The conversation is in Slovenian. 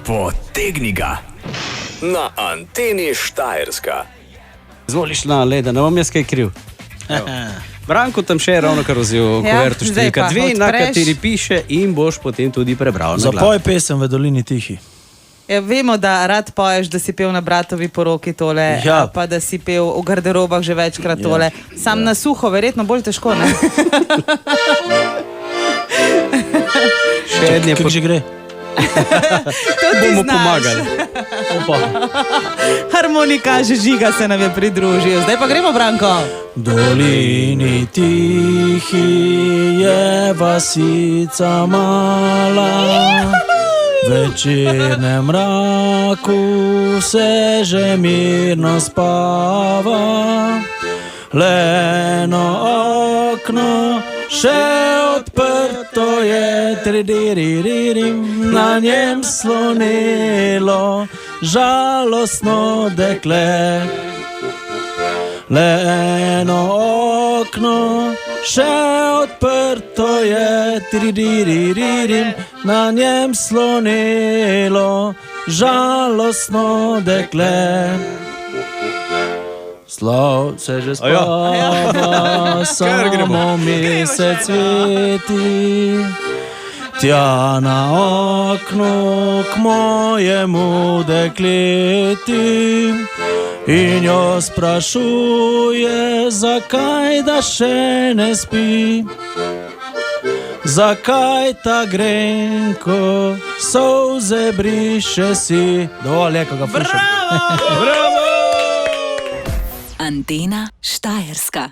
Potegni ga na Anteni Štajerska. Zvoliš na leda, ne bom jaz kaj kriv. Branko tam še je ravno kar vzel kuverto številka 2, na kateri piše in boš potem tudi prebral. Zapoj pesem v Dolini Tihi. Ja, vemo, da rad poješ, da si pel na bratovi poroki tole, pa da si pel v garderobah že večkrat tole. Sam na suho, verjetno bolj težko, ne? Še ednje Kako že gre? To ti bomo znaš. pomagali. Harmonika že Žiga se nam je pridružil. Zdaj pa gremo, Branko. Dolini tihi je vasica mala, večernem mraku se že mirno spava. Leno okno še odprto je, tridiririm, na njem slonelo žalostno dekle. Leno okno še odprto je, tridiririm, na njem slonelo žalostno dekle. Slavce že spava, samo mesec sveti, tja na okno k mojemu dekleti in jo sprašuje, zakaj da še ne spi, zakaj ta grenko solze briše si. Dovolj je, ko ga fušam. Bravo! Antena Štajerska.